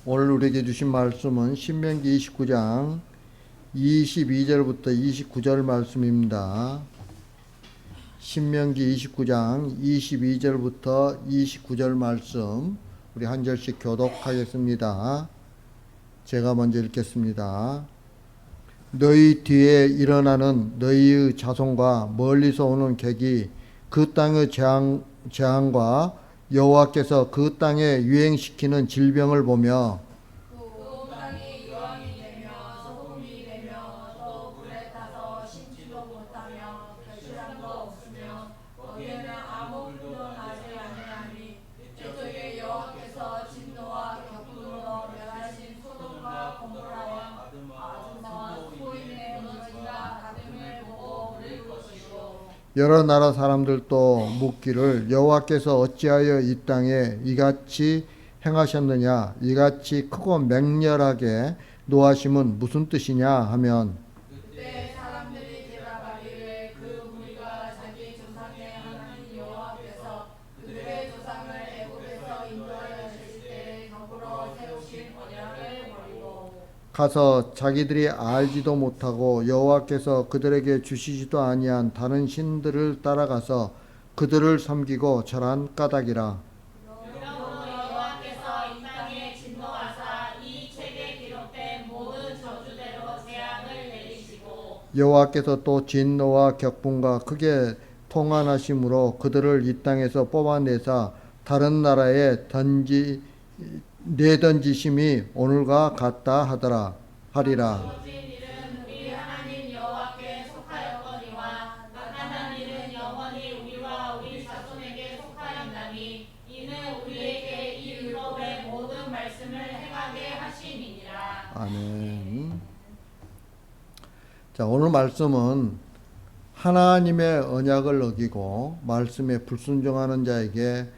오늘 우리에게 주신 말씀은 신명기 29장 22절부터 29절 말씀입니다. 신명기 29장 22절부터 29절 말씀 우리 한 절씩 교독하겠습니다. 제가 먼저 읽겠습니다. 너희 뒤에 일어나는 너희의 자손과 멀리서 오는 객이 그 땅의 재앙과 여호와께서 그 땅에 유행시키는 질병을 보며 또 땅이 유황이 되며 소금이 되며 또 불에 타서 심지도 못하며 결실함도 없으며 거기에는 아무 풀도 나지 아니하니 이쪽에 여호와께서 진노와 격분으로 멸하신 소돔과 고모라와 아드마와 스보인의 문지가 다름을 보고 부를 것이요 여러 나라 사람들도 묻기를 여호와께서 어찌하여 이 땅에 이같이 행하셨느냐 이같이 크고 맹렬하게 노하심은 무슨 뜻이냐 하면 그때 사람들이 대답하기를 그 무리가 자기 조상의 하나님 여호와께서 그들의 조상을 애굽에서 인도하여 주실 때 덕으로 세우신 언약을 버리고 가서 자기들이 알지도 못하고 여호와께서 그들에게 주시지도 아니한 다른 신들을 따라가서 그들을 섬기고 절한 까닭이라. 그러므로 여호와께서 이 땅에 진노하사 이 책에 기록된 모든 저주대로 재앙을 내리시고 여호와께서 또 진노와 격분과 크게 통한하심으로 그들을 이 땅에서 뽑아내사 다른 나라에 내던지심이 오늘과 같다 하리라. 거짓 일은 우리 하나님 여호와께 속하였거니와 나타난 일은 영원히 우리와 우리 자손에게 속하였나니 이는 우리에게 이 율법의 모든 말씀을 행하게 하심이니라. 아멘. 자, 오늘 말씀은 하나님의 언약을 어기고 말씀에 불순종하는 자에게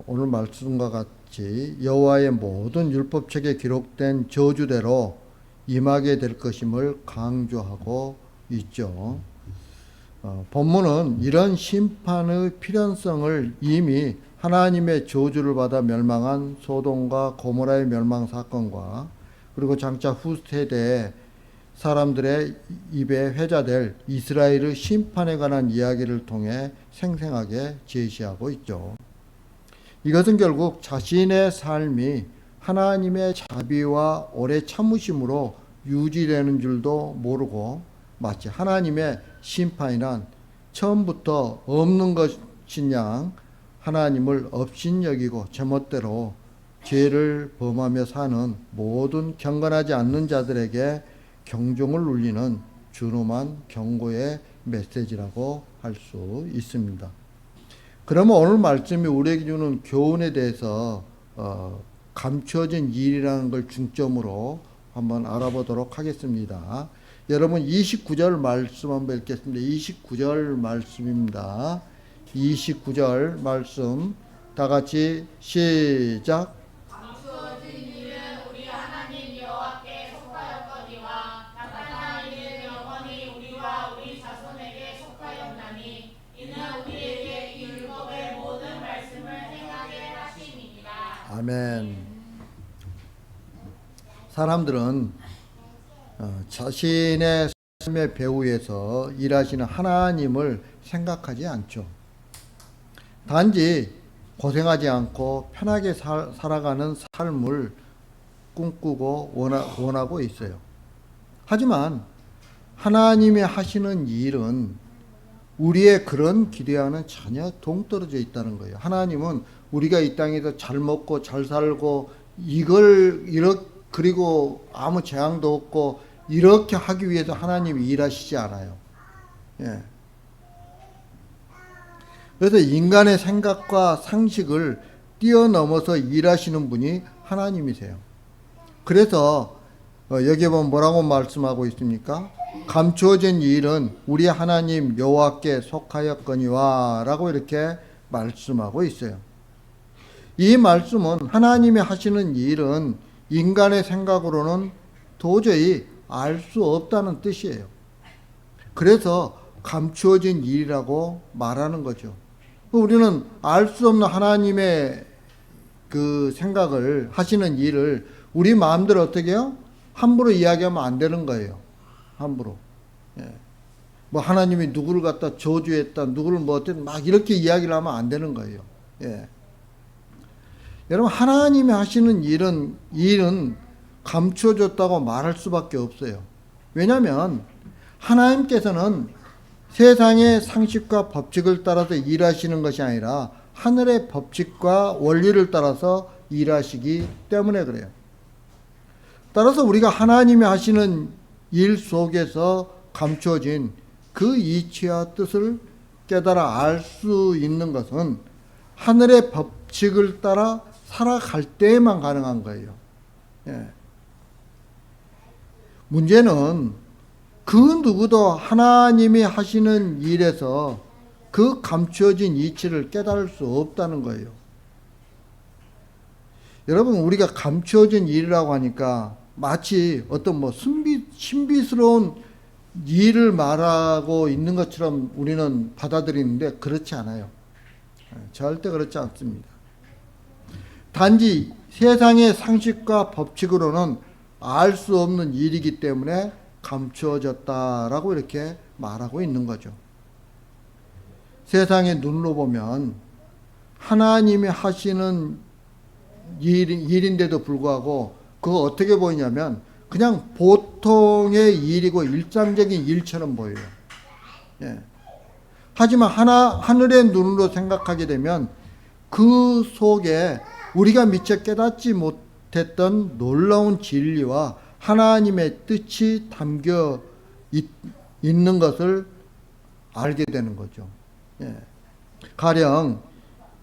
오늘 말씀과 같이 여호와의 모든 율법책에 기록된 저주대로 임하게 될 것임을 강조하고 있죠. 본문은 이런 심판의 필연성을 이미 하나님의 저주를 받아 멸망한 소돔과 고모라의 멸망 사건과 그리고 장차 후세대 사람들의 입에 회자될 이스라엘의 심판에 관한 이야기를 통해 생생하게 제시하고 있죠. 이것은 결국 자신의 삶이 하나님의 자비와 오래 참으심으로 유지되는 줄도 모르고 마치 하나님의 심판이란 처음부터 없는 것인 양 하나님을 업신여기고 제멋대로 죄를 범하며 사는 모든 경건하지 않는 자들에게 경종을 울리는 준엄한 경고의 메시지라고 할 수 있습니다. 그러면 오늘 말씀이 우리에게 주는 교훈에 대해서 감춰진 일이라는 걸 중점으로 한번 알아보도록 하겠습니다. 여러분 29절 말씀 한번 읽겠습니다. 29절 말씀입니다. 29절 말씀 다 같이 시작. 감추어진 일은 우리 하나님 여호와께 속하였거니와 나타난 일은 영원히 우리와 우리 자손에게 속하였나니 이는 우리에게 이 율법의 모든 말씀을 행하게 하심이니라. 아멘. 사람들은 자신의 삶의 배후에서 일하시는 하나님을 생각하지 않죠. 단지 고생하지 않고 편하게 살아가는 삶을 꿈꾸고 원하고 있어요. 하지만 하나님이 하시는 일은 우리의 그런 기대와는 전혀 동떨어져 있다는 거예요. 하나님은 우리가 이 땅에서 잘 먹고 잘 살고 그리고 아무 재앙도 없고 이렇게 하기 위해서 하나님이 일하시지 않아요. 예. 그래서 인간의 생각과 상식을 뛰어넘어서 일하시는 분이 하나님이세요. 그래서 여기 보면 뭐라고 말씀하고 있습니까? 감추어진 일은 우리 하나님 여호와께 속하였거니와 라고 이렇게 말씀하고 있어요. 이 말씀은 하나님이 하시는 일은 인간의 생각으로는 도저히 알 수 없다는 뜻이에요. 그래서 감추어진 일이라고 말하는 거죠. 우리는 알 수 없는 하나님의 그 생각을 하시는 일을 우리 마음대로 어떻게 해요? 함부로 이야기하면 안 되는 거예요. 함부로. 예. 뭐 하나님이 누구를 갖다 저주했다, 누구를 뭐 어쨌든 막 이렇게 이야기를 하면 안 되는 거예요. 예. 여러분, 하나님이 하시는 일은 감춰졌다고 말할 수밖에 없어요. 왜냐하면 하나님께서는 세상의 상식과 법칙을 따라서 일하시는 것이 아니라 하늘의 법칙과 원리를 따라서 일하시기 때문에 그래요. 따라서 우리가 하나님이 하시는 일 속에서 감춰진 그 이치와 뜻을 깨달아 알 수 있는 것은 하늘의 법칙을 따라 살아갈 때에만 가능한 거예요. 예. 문제는 그 누구도 하나님이 하시는 일에서 그 감추어진 이치를 깨달을 수 없다는 거예요. 여러분, 우리가 감추어진 일이라고 하니까 마치 어떤 뭐 신비스러운 일을 말하고 있는 것처럼 우리는 받아들이는데 그렇지 않아요. 절대 그렇지 않습니다. 단지 세상의 상식과 법칙으로는 알 수 없는 일이기 때문에 감추어졌다라고 이렇게 말하고 있는 거죠. 세상의 눈으로 보면 하나님이 하시는 일인데도 불구하고 그거 어떻게 보이냐면 그냥 보통의 일이고 일상적인 일처럼 보여요. 예. 하지만 하늘의 눈으로 생각하게 되면 그 속에 우리가 미처 깨닫지 못했던 놀라운 진리와 하나님의 뜻이 담겨 있는 것을 알게 되는 거죠. 예. 가령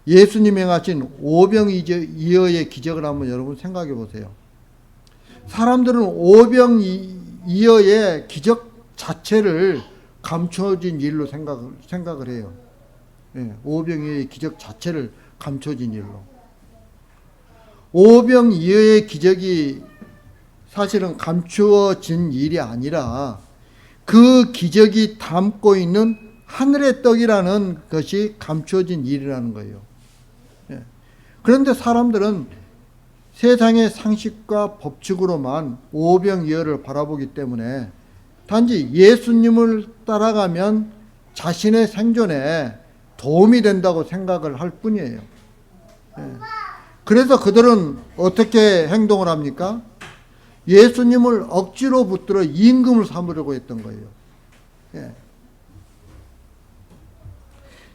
예수님이 행하신 오병이어의 기적을 한번 여러분 생각해 보세요. 사람들은 오병이어의 기적 자체를 감춰진 일로 생각을 해요. 예, 오병이어의 기적 자체를 감춰진 일로. 오병이어의 기적이 사실은 감추어진 일이 아니라 그 기적이 담고 있는 하늘의 떡이라는 것이 감추어진 일이라는 거예요. 예. 그런데 사람들은 세상의 상식과 법칙으로만 오병이어를 바라보기 때문에 단지 예수님을 따라가면 자신의 생존에 도움이 된다고 생각을 할 뿐이에요. 예. 그래서 그들은 어떻게 행동을 합니까? 예수님을 억지로 붙들어 임금을 삼으려고 했던 거예요. 예.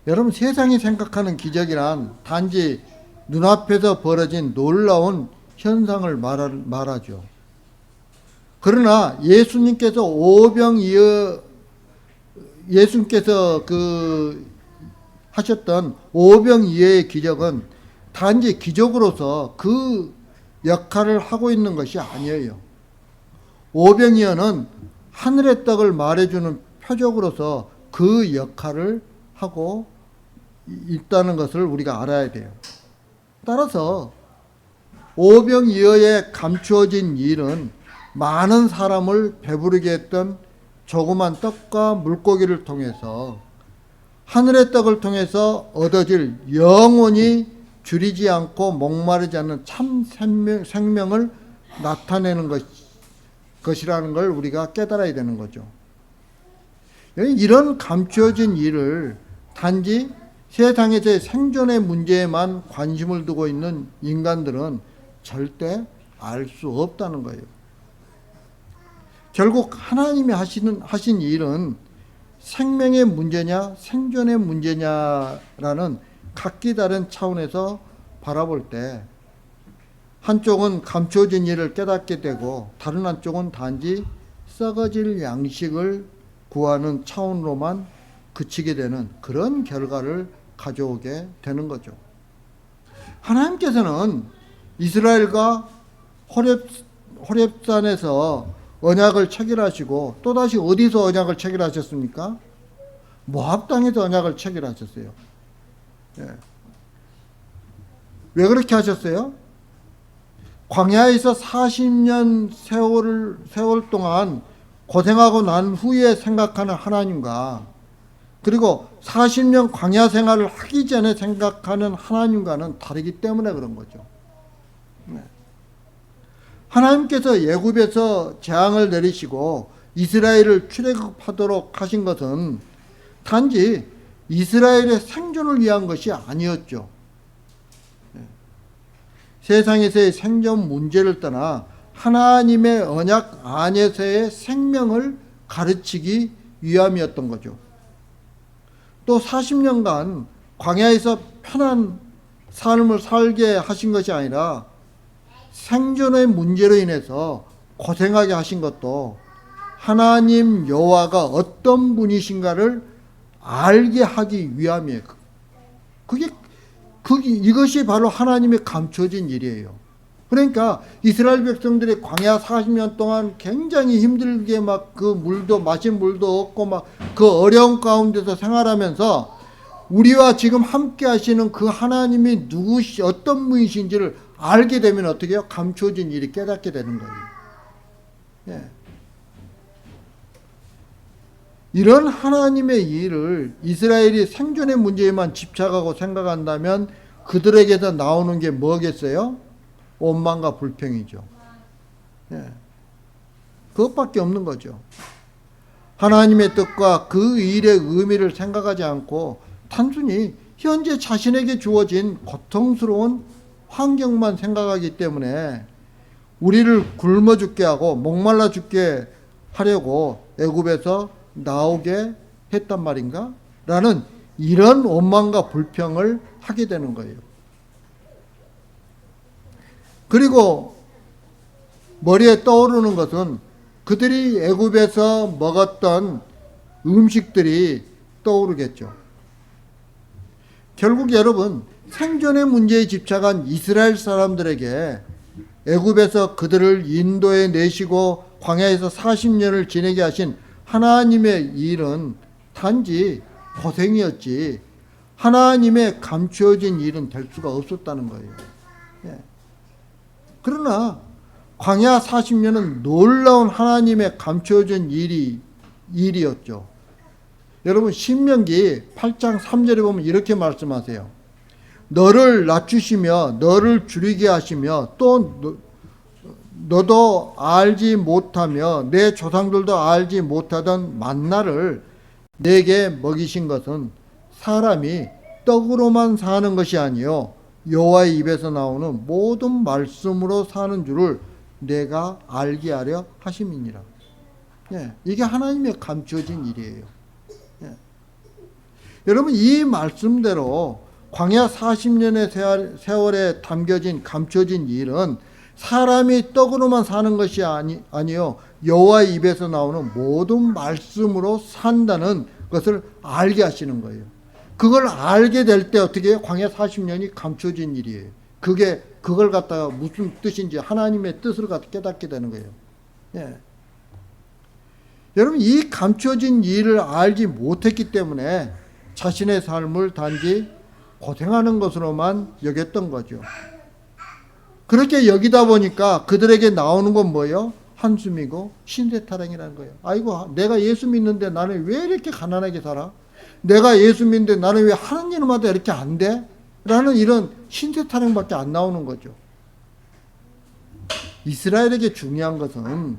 여러분, 세상이 생각하는 기적이란 단지 눈앞에서 벌어진 놀라운 현상을 말하죠. 그러나 예수님께서 하셨던 오병이어의 기적은 단지 기적으로서 그 역할을 하고 있는 것이 아니에요. 오병이어는 하늘의 떡을 말해주는 표적으로서 그 역할을 하고 있다는 것을 우리가 알아야 돼요. 따라서 오병이어에 감추어진 일은 많은 사람을 배부르게 했던 조그만 떡과 물고기를 통해서 하늘의 떡을 통해서 얻어질 영원히 줄이지 않고 목마르지 않는 참 생명을 나타내는 것이라는 걸 우리가 깨달아야 되는 거죠. 이런 감추어진 일을 단지 세상에서의 생존의 문제에만 관심을 두고 있는 인간들은 절대 알 수 없다는 거예요. 결국 하나님이 하신 일은 생명의 문제냐 생존의 문제냐라는 각기 다른 차원에서 바라볼 때 한쪽은 감추어진 일을 깨닫게 되고 다른 한쪽은 단지 썩어질 양식을 구하는 차원으로만 그치게 되는 그런 결과를 가져오게 되는 거죠. 하나님께서는 이스라엘과 호렙산에서 언약을 체결하시고 또다시 어디서 언약을 체결하셨습니까? 모압 땅에서 언약을 체결하셨어요. 예. 왜 그렇게 하셨어요? 광야에서 40년 세월 동안 고생하고 난 후에 생각하는 하나님과 그리고 40년 광야 생활을 하기 전에 생각하는 하나님과는 다르기 때문에 그런 거죠. 하나님께서 애굽에서 재앙을 내리시고 이스라엘을 출애굽하도록 하신 것은 단지 이스라엘의 생존을 위한 것이 아니었죠. 세상에서의 생존 문제를 떠나 하나님의 언약 안에서의 생명을 가르치기 위함이었던 거죠. 또 40년간 광야에서 편한 삶을 살게 하신 것이 아니라 생존의 문제로 인해서 고생하게 하신 것도 하나님 여호와가 어떤 분이신가를 알게 하기 위함이에요. 이것이 바로 하나님의 감춰진 일이에요. 그러니까 이스라엘 백성들이 광야 40년 동안 굉장히 힘들게 막 그 물도 마신 물도 없고 막 그 어려운 가운데서 생활하면서 우리와 지금 함께 하시는 그 하나님이 어떤 분이신지를 알게 되면 어떻게 해요? 감춰진 일이 깨닫게 되는 거예요. 예. 이런 하나님의 일을 이스라엘이 생존의 문제에만 집착하고 생각한다면 그들에게서 나오는 게 뭐겠어요? 원망과 불평이죠. 예. 그것밖에 없는 거죠. 하나님의 뜻과 그 일의 의미를 생각하지 않고 단순히 현재 자신에게 주어진 고통스러운 환경만 생각하기 때문에 우리를 굶어 죽게 하고 목말라 죽게 하려고 애굽에서 나오게 했단 말인가? 라는 이런 원망과 불평을 하게 되는 거예요. 그리고 머리에 떠오르는 것은 그들이 애굽에서 먹었던 음식들이 떠오르겠죠. 결국 여러분, 생존의 문제에 집착한 이스라엘 사람들에게 애굽에서 그들을 인도해 내시고 광야에서 40년을 지내게 하신 하나님의 일은 단지 고생이었지 하나님의 감추어진 일은 될 수가 없었다는 거예요. 예. 그러나 광야 40년은 놀라운 하나님의 감추어진 일이었죠. 여러분 신명기 8장 3절에 보면 이렇게 말씀하세요. 너를 낮추시며 너를 줄이게 하시며 또 너도 알지 못하며 내 조상들도 알지 못하던 만나를 내게 먹이신 것은 사람이 떡으로만 사는 것이 아니요 여호와의 입에서 나오는 모든 말씀으로 사는 줄을 내가 알게 하려 하심이니라. 예, 이게 하나님의 감추어진 일이에요. 예. 여러분 이 말씀대로 광야 40년의 세월에 담겨진 감춰진 일은 사람이 떡으로만 사는 것이 아니요 여호와의 입에서 나오는 모든 말씀으로 산다는 것을 알게 하시는 거예요. 그걸 알게 될 때 어떻게 해요? 광야 40년이 감춰진 일이에요. 그걸 갖다가 무슨 뜻인지 하나님의 뜻을 갖다 깨닫게 되는 거예요. 예. 여러분 이 감춰진 일을 알지 못했기 때문에 자신의 삶을 단지 고생하는 것으로만 여겼던 거죠. 그렇게 여기다 보니까 그들에게 나오는 건 뭐예요? 한숨이고 신세타령이라는 거예요. 아이고 내가 예수 믿는데 나는 왜 이렇게 가난하게 살아? 내가 예수 믿는데 나는 왜 하나님마다 이렇게 안 돼? 라는 이런 신세타령밖에 안 나오는 거죠. 이스라엘에게 중요한 것은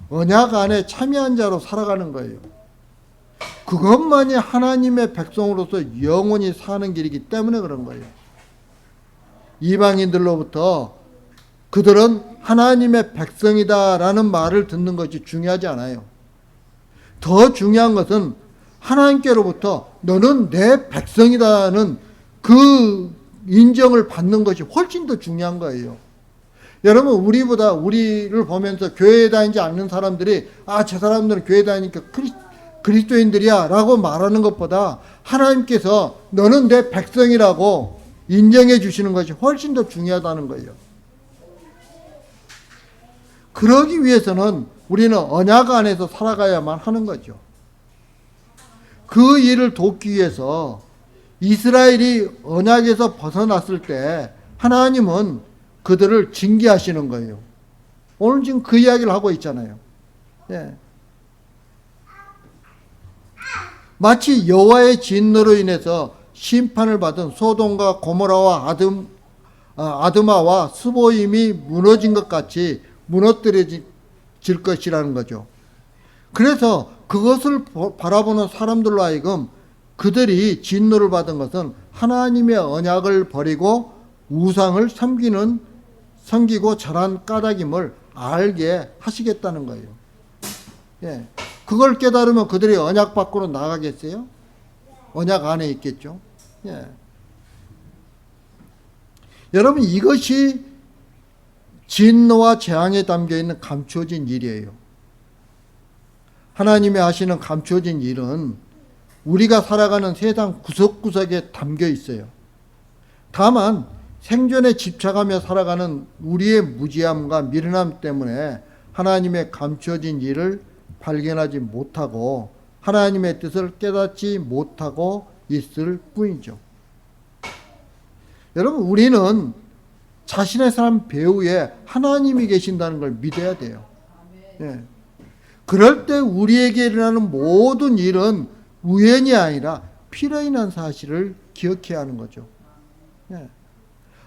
언약 안에 참여한 자로 살아가는 거예요. 그것만이 하나님의 백성으로서 영원히 사는 길이기 때문에 그런 거예요. 이방인들로부터 그들은 하나님의 백성이다라는 말을 듣는 것이 중요하지 않아요. 더 중요한 것은 하나님께로부터 너는 내 백성이다는 그 인정을 받는 것이 훨씬 더 중요한 거예요. 여러분 우리를 보면서 교회에 다니지 않는 사람들이 저 사람들은 교회 다니니까 그리스도인들이야 라고 말하는 것보다 하나님께서 너는 내 백성이라고 인정해 주시는 것이 훨씬 더 중요하다는 거예요. 그러기 위해서는 우리는 언약 안에서 살아가야만 하는 거죠. 그 일을 돕기 위해서 이스라엘이 언약에서 벗어났을 때 하나님은 그들을 징계하시는 거예요. 오늘 지금 그 이야기를 하고 있잖아요. 예. 마치 여호와의 진노로 인해서 심판을 받은 소돔과 고모라와 아드마와 스보임이 무너진 것 같이 무너뜨려질 것이라는 거죠. 그래서 그것을 바라보는 사람들로 하여금 그들이 진노를 받은 것은 하나님의 언약을 버리고 우상을 섬기고 절한 까닭임을 알게 하시겠다는 거예요. 예. 그걸 깨달으면 그들이 언약 밖으로 나가겠어요? 언약 안에 있겠죠. 예. 여러분, 이것이 진노와 재앙에 담겨 있는 감추어진 일이에요. 하나님이 하시는 감추어진 일은 우리가 살아가는 세상 구석구석에 담겨 있어요. 다만 생존에 집착하며 살아가는 우리의 무지함과 미련함 때문에 하나님의 감추어진 일을 발견하지 못하고 하나님의 뜻을 깨닫지 못하고 있을 뿐이죠. 여러분, 우리는 자신의 삶 배후에 하나님이 계신다는 걸 믿어야 돼요. 예. 그럴 때 우리에게 일어나는 모든 일은 우연이 아니라 필요 인한 사실을 기억해야 하는 거죠. 예.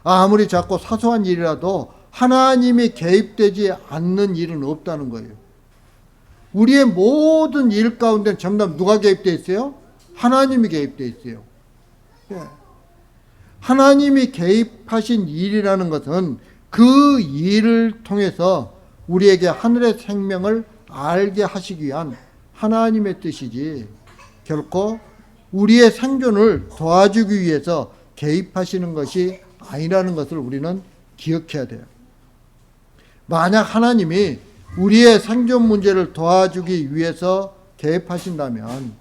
아무리 작고 사소한 일이라도 하나님이 개입되지 않는 일은 없다는 거예요. 우리의 모든 일 가운데 전부 누가 개입되어 있어요? 하나님이 개입되어 있어요. 예. 하나님이 개입하신 일이라는 것은 그 일을 통해서 우리에게 하늘의 생명을 알게 하시기 위한 하나님의 뜻이지 결코 우리의 생존을 도와주기 위해서 개입하시는 것이 아니라는 것을 우리는 기억해야 돼요. 만약 하나님이 우리의 생존 문제를 도와주기 위해서 개입하신다면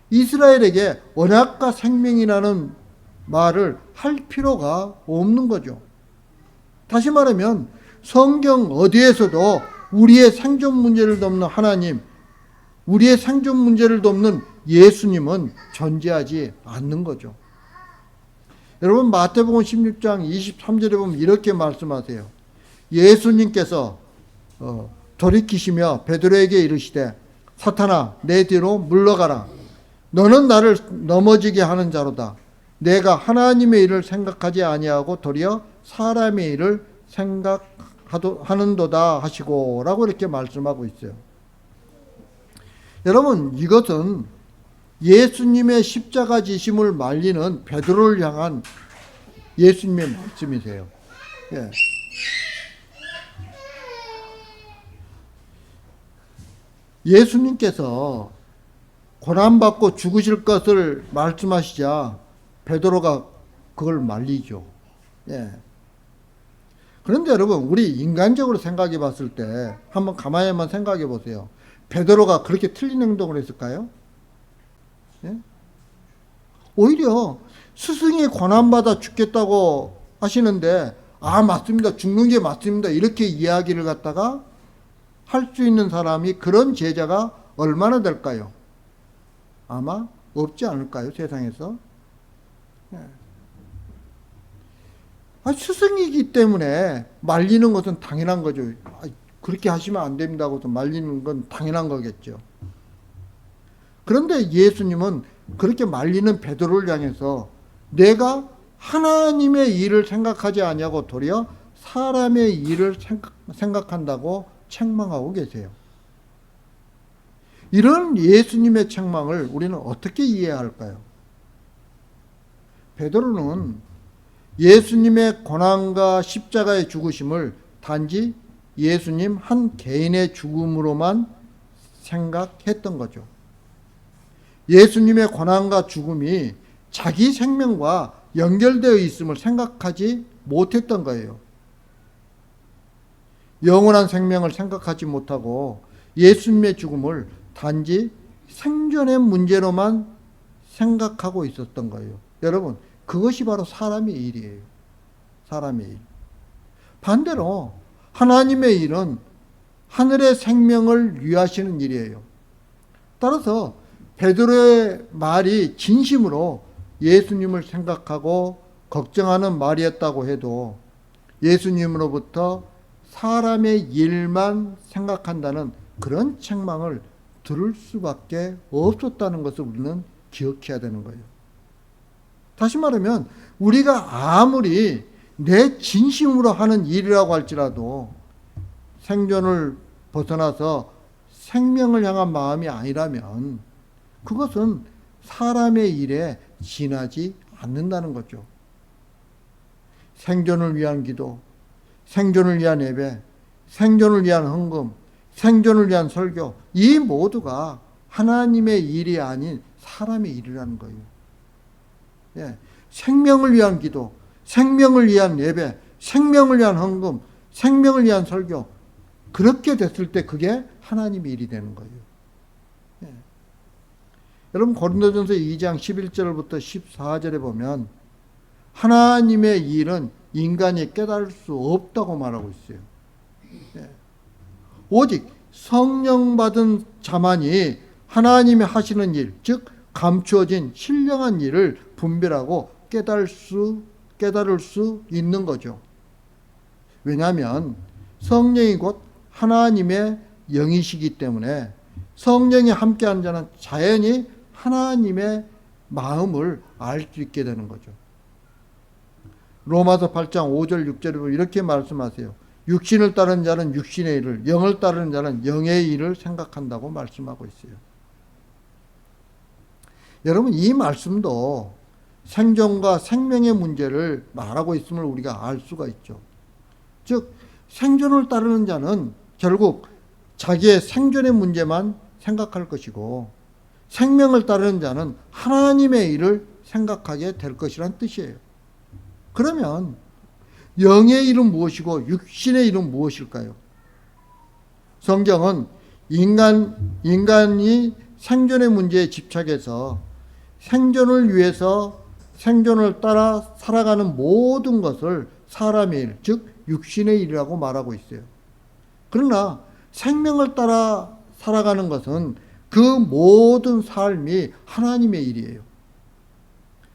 이스라엘에게 언약과 생명이라는 말을 할 필요가 없는 거죠. 다시 말하면 성경 어디에서도 우리의 생존 문제를 돕는 하나님, 우리의 생존 문제를 돕는 예수님은 존재하지 않는 거죠. 여러분, 마태복음 16장 23절에 보면 이렇게 말씀하세요. 예수님께서 돌이키시며 베드로에게 이르시되 사탄아 내 뒤로 물러가라. 너는 나를 넘어지게 하는 자로다. 내가 하나님의 일을 생각하지 아니하고 도리어 사람의 일을 생각하는도다 하시고 라고 이렇게 말씀하고 있어요. 여러분, 이것은 예수님의 십자가 지심을 말리는 베드로를 향한 예수님의 말씀이세요. 예. 예수님께서 고난받고 죽으실 것을 말씀하시자 베드로가 그걸 말리죠. 예. 그런데 여러분, 우리 인간적으로 생각해 봤을 때 한번 가만히만 생각해 보세요. 베드로가 그렇게 틀린 행동을 했을까요? 예? 오히려 스승이 고난받아 죽겠다고 하시는데 맞습니다. 죽는 게 맞습니다. 이렇게 이야기를 갖다가 할 수 있는 사람이 그런 제자가 얼마나 될까요? 아마 없지 않을까요? 세상에서. 스승이기 때문에 말리는 것은 당연한 거죠. 그렇게 하시면 안 됩니다고 말리는 건 당연한 거겠죠. 그런데 예수님은 그렇게 말리는 베드로를 향해서 내가 하나님의 일을 생각하지 아니하고 도리어 사람의 일을 생각한다고 책망하고 계세요. 이런 예수님의 책망을 우리는 어떻게 이해해야 할까요? 베드로는 예수님의 고난과 십자가의 죽으심을 단지 예수님 한 개인의 죽음으로만 생각했던 거죠. 예수님의 고난과 죽음이 자기 생명과 연결되어 있음을 생각하지 못했던 거예요. 영원한 생명을 생각하지 못하고 예수님의 죽음을 단지 생존의 문제로만 생각하고 있었던 거예요. 여러분, 그것이 바로 사람의 일이에요. 사람의 일. 반대로 하나님의 일은 하늘의 생명을 위하시는 일이에요. 따라서 베드로의 말이 진심으로 예수님을 생각하고 걱정하는 말이었다고 해도 예수님으로부터 사람의 일만 생각한다는 그런 책망을 들을 수밖에 없었다는 것을 우리는 기억해야 되는 거예요. 다시 말하면 우리가 아무리 내 진심으로 하는 일이라고 할지라도 생존을 벗어나서 생명을 향한 마음이 아니라면 그것은 사람의 일에 지나지 않는다는 거죠. 생존을 위한 기도, 생존을 위한 예배, 생존을 위한 헌금, 생존을 위한 설교, 이 모두가 하나님의 일이 아닌 사람의 일이라는 거예요. 예. 생명을 위한 기도, 생명을 위한 예배, 생명을 위한 헌금, 생명을 위한 설교, 그렇게 됐을 때 그게 하나님의 일이 되는 거예요. 예. 여러분 고린도전서 2장 11절부터 14절에 보면 하나님의 일은 인간이 깨달을 수 없다고 말하고 있어요. 예. 오직 성령 받은 자만이 하나님이 하시는 일, 즉 감추어진 신령한 일을 분별하고 깨달을 수 있는 거죠. 왜냐하면 성령이 곧 하나님의 영이시기 때문에 성령이 함께하는 자는 자연히 하나님의 마음을 알 수 있게 되는 거죠. 로마서 8장 5절 6절에 보면 이렇게 말씀하세요. 육신을 따르는 자는 육신의 일을, 영을 따르는 자는 영의 일을 생각한다고 말씀하고 있어요. 여러분 이 말씀도 생존과 생명의 문제를 말하고 있음을 우리가 알 수가 있죠. 즉 생존을 따르는 자는 결국 자기의 생존의 문제만 생각할 것이고 생명을 따르는 자는 하나님의 일을 생각하게 될 것이란 뜻이에요. 그러면 영의 일은 무엇이고 육신의 일은 무엇일까요? 성경은 인간이 생존의 문제에 집착해서 생존을 위해서 생존을 따라 살아가는 모든 것을 사람의 일, 즉 육신의 일이라고 말하고 있어요. 그러나 생명을 따라 살아가는 것은 그 모든 삶이 하나님의 일이에요.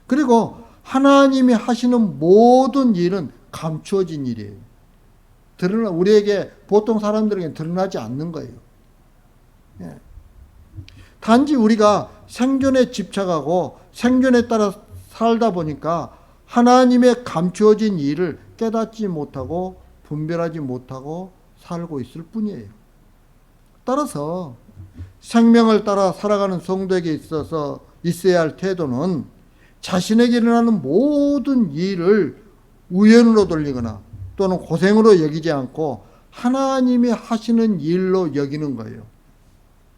그리고 하나님이 하시는 모든 일은 감추어진 일이에요. 우리에게 보통 사람들에게 드러나지 않는 거예요. 예. 단지 우리가 생존에 집착하고 생존에 따라 살다 보니까 하나님의 감추어진 일을 깨닫지 못하고 분별하지 못하고 살고 있을 뿐이에요. 따라서 생명을 따라 살아가는 성도에게 있어서 있어야 할 태도는 자신에게 일어나는 모든 일을 우연으로 돌리거나 또는 고생으로 여기지 않고 하나님이 하시는 일로 여기는 거예요.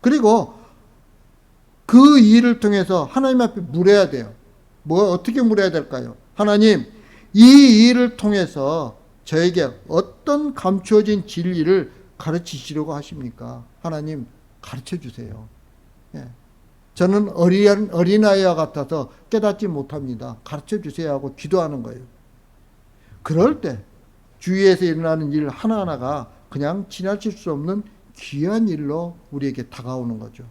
그리고 그 일을 통해서 하나님 앞에 물어야 돼요. 어떻게 물어야 될까요? 하나님, 이 일을 통해서 저에게 어떤 감추어진 진리를 가르치시려고 하십니까? 하나님, 가르쳐 주세요. 예. 저는 어린아이와 같아서 깨닫지 못합니다. 가르쳐 주세요 하고 기도하는 거예요. 그럴 때 주위에서 일어나는 일 하나하나가 그냥 지나칠 수 없는 귀한 일로 우리에게 다가오는 거죠.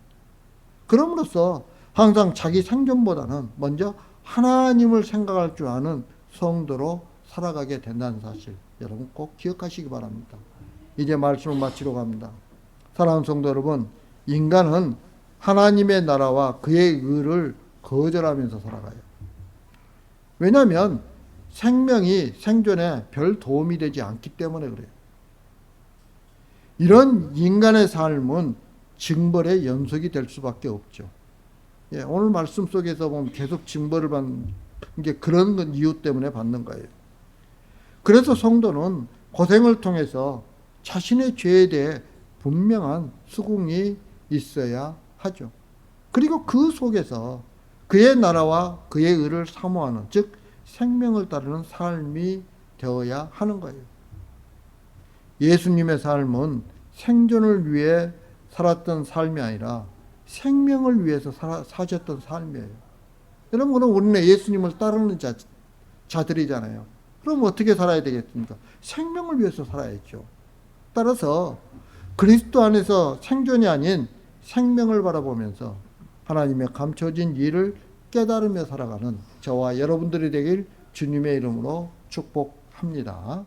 그럼으로써 항상 자기 생존보다는 먼저 하나님을 생각할 줄 아는 성도로 살아가게 된다는 사실 여러분 꼭 기억하시기 바랍니다. 이제 말씀을 마치러 갑니다. 사랑하는 성도 여러분, 인간은 하나님의 나라와 그의 의를 거절하면서 살아가요. 왜냐하면 생명이 생존에 별 도움이 되지 않기 때문에 그래요. 이런 인간의 삶은 징벌의 연속이 될 수밖에 없죠. 예, 오늘 말씀 속에서 보면 계속 징벌을 받는 게 그런 이유 때문에 받는 거예요. 그래서 성도는 고생을 통해서 자신의 죄에 대해 분명한 수긍이 있어야 하죠. 그리고 그 속에서 그의 나라와 그의 의를 사모하는, 즉 생명을 따르는 삶이 되어야 하는 거예요. 예수님의 삶은 생존을 위해 살았던 삶이 아니라 생명을 위해서 사셨던 삶이에요. 여러분, 우리는 예수님을 따르는 자들이잖아요. 그럼 어떻게 살아야 되겠습니까? 생명을 위해서 살아야죠. 따라서 그리스도 안에서 생존이 아닌 생명을 바라보면서 하나님의 감춰진 일을 깨달으며 살아가는 저와 여러분들이 되길 주님의 이름으로 축복합니다.